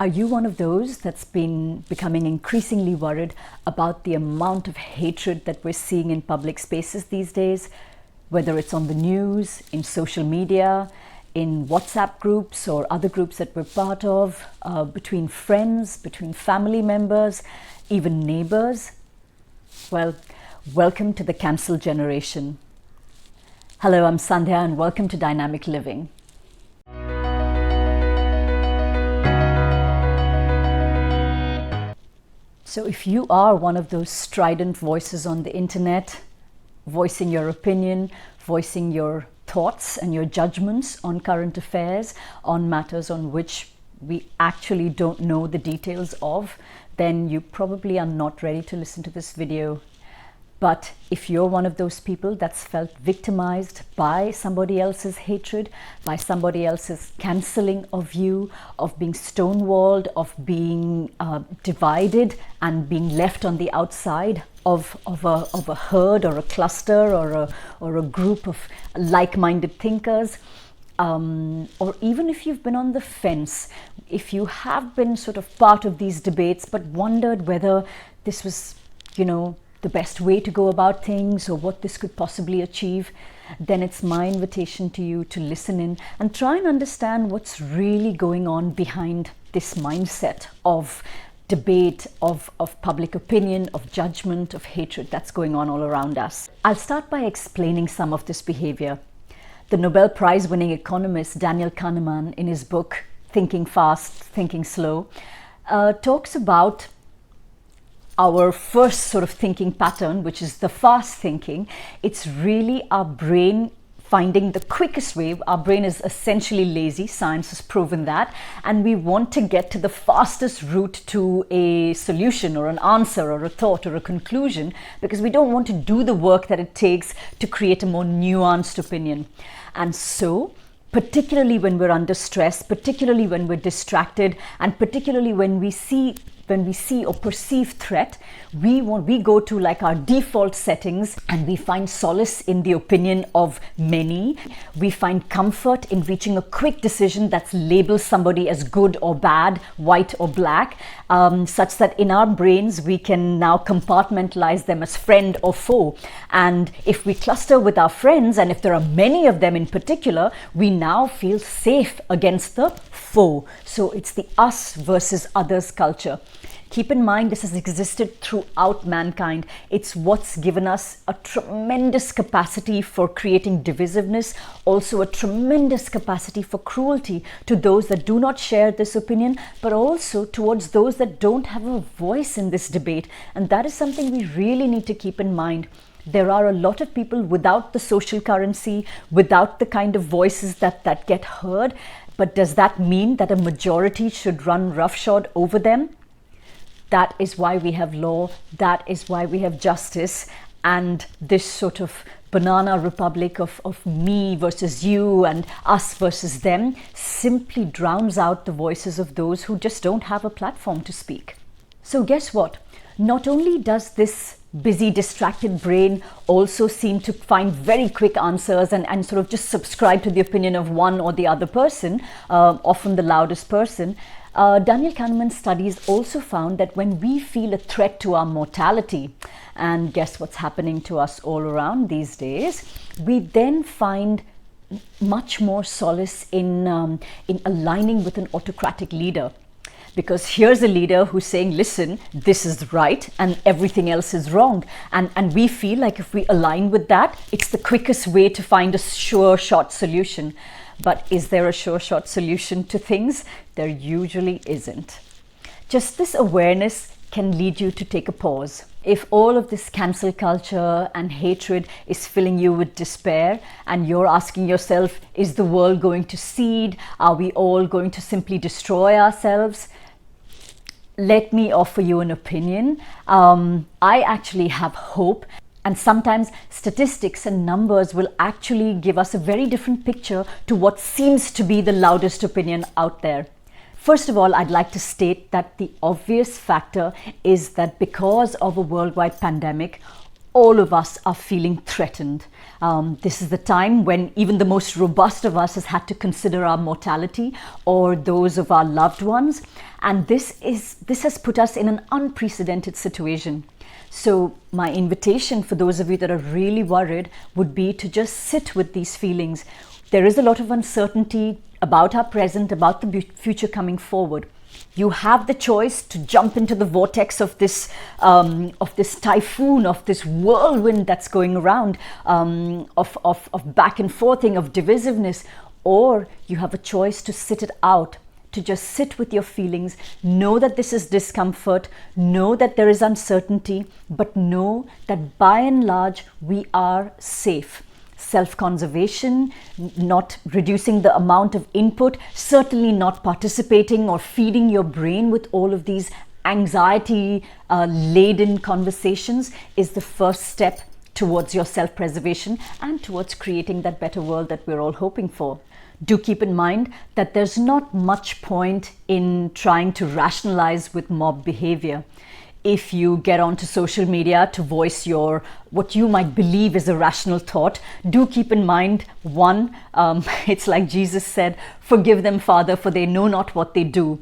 Are you one of those that's been becoming increasingly worried about the amount of hatred that we're seeing in public spaces these days? Whether it's on the news, in social media, in WhatsApp groups or other groups that we're part of, between friends, between family members, even neighbours? Well, welcome to the cancel generation. Hello, I'm Sandhya and welcome to Dynamic Living. So if you are one of those strident voices on the internet, voicing your opinion, voicing your thoughts and your judgments on current affairs, on matters on which we actually don't know the details of, then you probably are not ready to listen to this video. But if you're one of those people that's felt victimized by somebody else's hatred, by somebody else's cancelling of you, of being stonewalled, of being divided and being left on the outside of a herd or a cluster or a group of like-minded thinkers, or even if you've been on the fence, if you have been sort of part of these debates but wondered whether this was, the best way to go about things or what this could possibly achieve, then it's my invitation to you to listen in and try and understand what's really going on behind this mindset of debate, of public opinion, of judgment, of hatred that's going on all around us. I'll start by explaining some of this behavior. The Nobel Prize winning economist Daniel Kahneman, in his book Thinking Fast, Thinking Slow, talks about our first sort of thinking pattern, which is the fast thinking. It's really our brain finding the quickest way. Our brain is essentially lazy. Science has proven that. And we want to get to the fastest route to a solution or an answer or a thought or a conclusion because we don't want to do the work that it takes to create a more nuanced opinion. And so, particularly when we're under stress, particularly when we're distracted, and particularly when we see or perceive threat, we go to like our default settings and we find solace in the opinion of many. We find comfort in reaching a quick decision that labels somebody as good or bad, white or black, such that in our brains we can now compartmentalize them as friend or foe. And if we cluster with our friends, and if there are many of them in particular, we now feel safe against the foe. So it's the us versus others culture. Keep in mind, this has existed throughout mankind. It's what's given us a tremendous capacity for creating divisiveness, also a tremendous capacity for cruelty to those that do not share this opinion, but also towards those that don't have a voice in this debate. And that is something we really need to keep in mind. There are a lot of people without the social currency, without the kind of voices that get heard. But does that mean that a majority should run roughshod over them? That is why we have law, that is why we have justice, and this sort of banana republic of me versus you and us versus them simply drowns out the voices of those who just don't have a platform to speak. So guess what? Not only does this busy, distracted brain also seem to find very quick answers and sort of just subscribe to the opinion of one or the other person, often the loudest person, Daniel Kahneman's studies also found that when we feel a threat to our mortality, and guess what's happening to us all around these days, we then find much more solace in aligning with an autocratic leader. Because here's a leader who's saying, listen, this is right and everything else is wrong. And we feel like if we align with that, it's the quickest way to find a sure shot solution. But is there a sure shot solution to things? There usually isn't. Just this awareness can lead you to take a pause. If all of this cancel culture and hatred is filling you with despair and you're asking yourself, is the world going to cede? Are we all going to simply destroy ourselves? Let me offer you an opinion. I actually have hope. And sometimes statistics and numbers will actually give us a very different picture to what seems to be the loudest opinion out there. First of all, I'd like to state that the obvious factor is that because of a worldwide pandemic, all of us are feeling threatened. This is the time when even the most robust of us has had to consider our mortality or those of our loved ones. And this has put us in an unprecedented situation. So my invitation for those of you that are really worried would be to just sit with these feelings. There is a lot of uncertainty about our present, about the future coming forward. You have the choice to jump into the vortex of this typhoon, of this whirlwind that's going around, of back and forthing, of divisiveness, or you have a choice to sit it out, to just sit with your feelings, know that this is discomfort, know that there is uncertainty, but know that by and large we are safe. Self-conservation, not reducing the amount of input, certainly not participating or feeding your brain with all of these anxiety-laden conversations is the first step towards your self-preservation and towards creating that better world that we're all hoping for. Do keep in mind that there's not much point in trying to rationalize with mob behavior. If you get onto social media to voice what you might believe is a rational thought, do keep in mind, one, it's like Jesus said, forgive them, Father, for they know not what they do.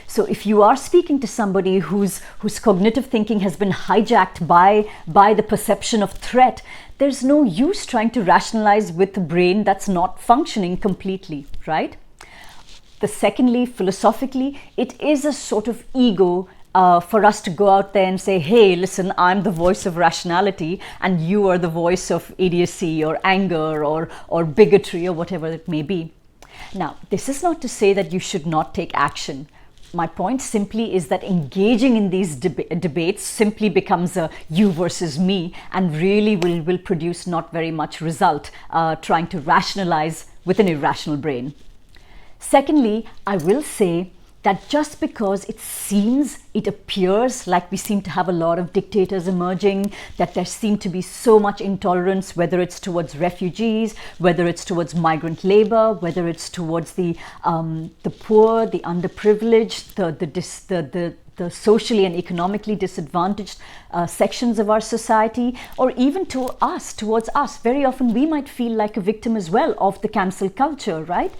So if you are speaking to somebody whose cognitive thinking has been hijacked by the perception of threat, there's no use trying to rationalize with a brain that's not functioning completely, right? Secondly, philosophically, it is a sort of ego for us to go out there and say, hey, listen, I'm the voice of rationality and you are the voice of idiocy or anger or bigotry or whatever it may be. Now, this is not to say that you should not take action. My point simply is that engaging in these debates simply becomes a you versus me and really will produce not very much result trying to rationalize with an irrational brain. Secondly, I will say that just because it appears like we seem to have a lot of dictators emerging, that there seem to be so much intolerance, whether it's towards refugees, whether it's towards migrant labor, whether it's towards the poor, the underprivileged, the socially and economically disadvantaged sections of our society, or even towards us. Very often we might feel like a victim as well of the cancel culture, right?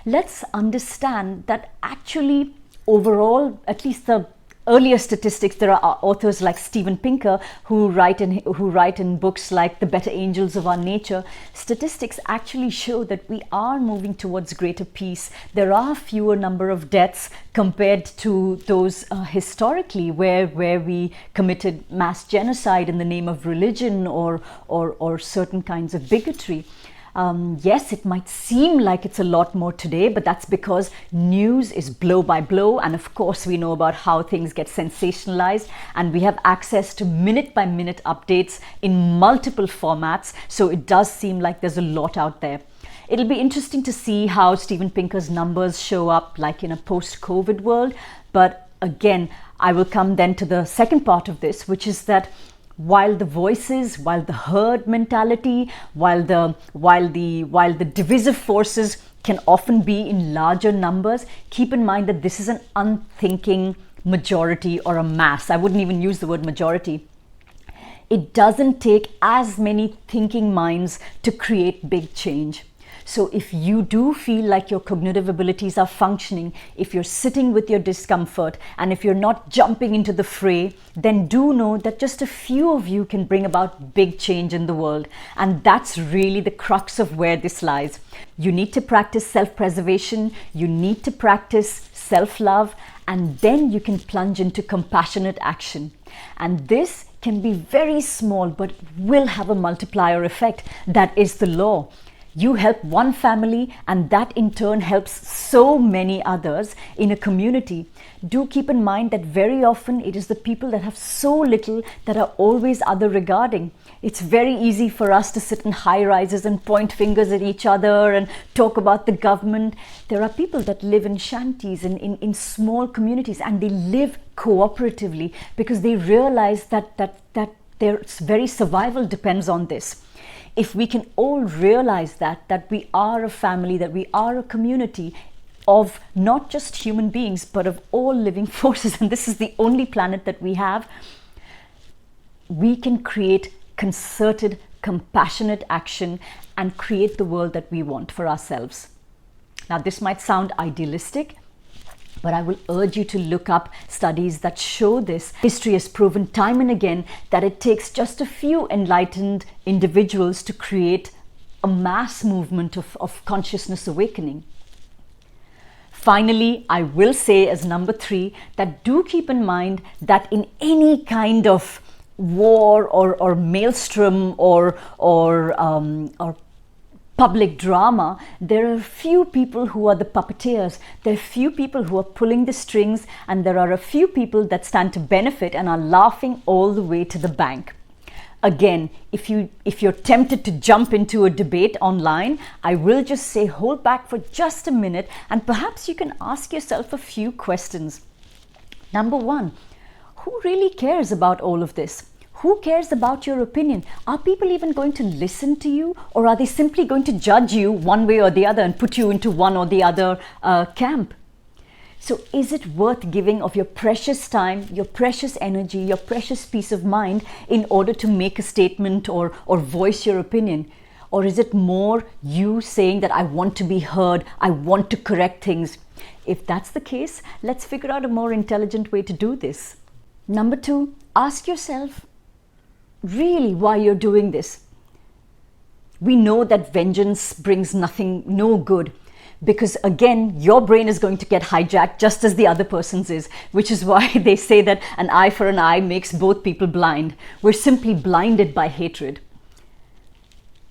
Let's understand that actually overall, at least the earlier statistics, there are authors like Steven Pinker who write in books like The Better Angels of Our Nature. Statistics actually show that we are moving towards greater peace. There are fewer number of deaths compared to those historically where we committed mass genocide in the name of religion or certain kinds of bigotry. Yes, it might seem like it's a lot more today, but that's because news is blow by blow. And of course, we know about how things get sensationalized and we have access to minute by minute updates in multiple formats. So it does seem like there's a lot out there. It'll be interesting to see how Steven Pinker's numbers show up like in a post-COVID world. But again, I will come then to the second part of this, which is that while the voices, while the herd mentality, while the divisive forces can often be in larger numbers, keep in mind that this is an unthinking majority or a mass. I wouldn't even use the word majority. It doesn't take as many thinking minds to create big change. So if you do feel like your cognitive abilities are functioning, if you're sitting with your discomfort, and if you're not jumping into the fray, then do know that just a few of you can bring about big change in the world. And that's really the crux of where this lies. You need to practice self-preservation, you need to practice self-love, and then you can plunge into compassionate action. And this can be very small, but will have a multiplier effect. That is the law. You help one family and that in turn helps so many others in a community. Do keep in mind that very often it is the people that have so little that are always other regarding. It's very easy for us to sit in high rises and point fingers at each other and talk about the government. There are people that live in shanties, in small communities, and they live cooperatively because they realize that their very survival depends on this. If we can all realize that we are a family, that we are a community of not just human beings, but of all living forces, and this is the only planet that we have, we can create concerted, compassionate action and create the world that we want for ourselves. Now, this might sound idealistic, but I will urge you to look up studies that show this. History has proven time and again that it takes just a few enlightened individuals to create a mass movement of consciousness awakening. Finally, I will say as number 3 that do keep in mind that in any kind of war or maelstrom or public drama, there are a few people who are the puppeteers. There are a few people who are pulling the strings, and there are a few people that stand to benefit and are laughing all the way to the bank. Again, if you're tempted to jump into a debate online, I will just say hold back for just a minute, and perhaps you can ask yourself a few questions. Number 1, who really cares about all of this? Who cares about your opinion? Are people even going to listen to you, or are they simply going to judge you one way or the other and put you into one or the other camp? So is it worth giving of your precious time, your precious energy, your precious peace of mind in order to make a statement or voice your opinion? Or is it more you saying that I want to be heard, I want to correct things? If that's the case, let's figure out a more intelligent way to do this. Number 2, ask yourself really why you're doing this. We know that vengeance brings no good. Because again, your brain is going to get hijacked just as the other person's is, which is why they say that an eye for an eye makes both people blind. We're simply blinded by hatred.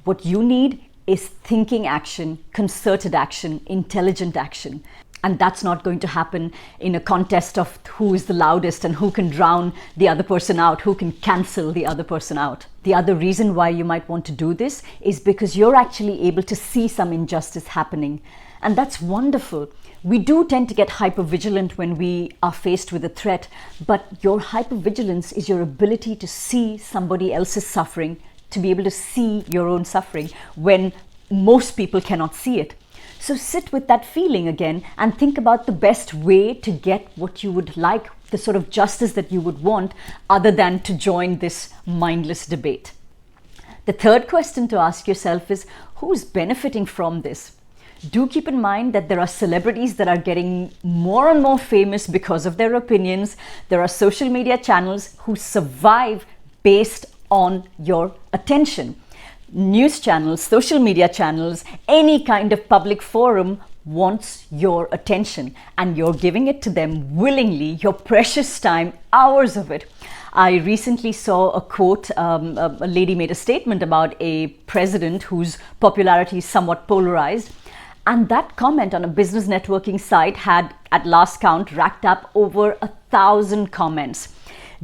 What you need is thinking action, concerted action, intelligent action. And that's not going to happen in a contest of who is the loudest and who can drown the other person out, who can cancel the other person out. The other reason why you might want to do this is because you're actually able to see some injustice happening. And that's wonderful. We do tend to get hypervigilant when we are faced with a threat, but your hypervigilance is your ability to see somebody else's suffering, to be able to see your own suffering when most people cannot see it. So sit with that feeling again and think about the best way to get what you would like, the sort of justice that you would want, other than to join this mindless debate. The third question to ask yourself is, who's benefiting from this? Do keep in mind that there are celebrities that are getting more and more famous because of their opinions. There are social media channels who survive based on your attention. News channels, social media channels, any kind of public forum wants your attention, and you're giving it to them willingly, your precious time, hours of it. I recently saw a quote, a lady made a statement about a president whose popularity is somewhat polarized. And that comment on a business networking site had, at last count, racked up over 1,000 comments.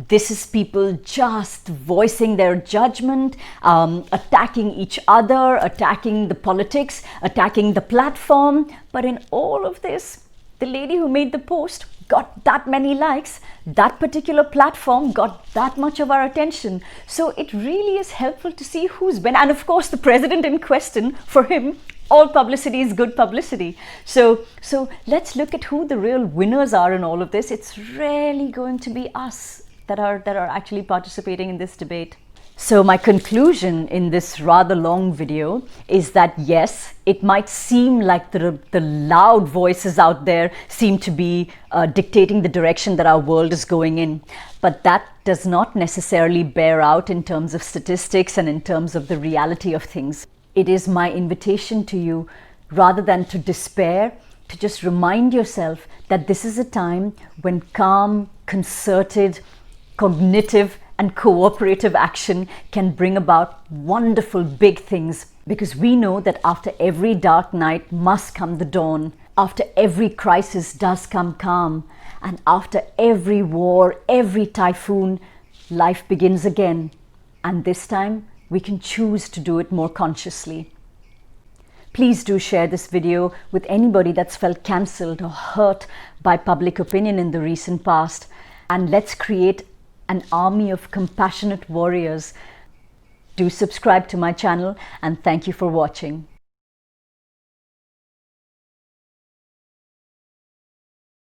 This is people just voicing their judgment, attacking each other, attacking the politics, attacking the platform. But in all of this, the lady who made the post got that many likes. That particular platform got that much of our attention. So it really is helpful to see who's been. And of course, the president in question, for him, all publicity is good publicity. So let's look at who the real winners are in all of this. It's really going to be us that are actually participating in this debate. So my conclusion in this rather long video is that yes, it might seem like the loud voices out there seem to be dictating the direction that our world is going in, but that does not necessarily bear out in terms of statistics and in terms of the reality of things. It is my invitation to you, rather than to despair, to just remind yourself that this is a time when calm, concerted, cognitive and cooperative action can bring about wonderful big things, because we know that after every dark night must come the dawn, after every crisis does come calm, and after every war, every typhoon, life begins again. And this time we can choose to do it more consciously. Please do share this video with anybody that's felt cancelled or hurt by public opinion in the recent past, and let's create an army of compassionate warriors. Do subscribe to my channel, and thank you for watching.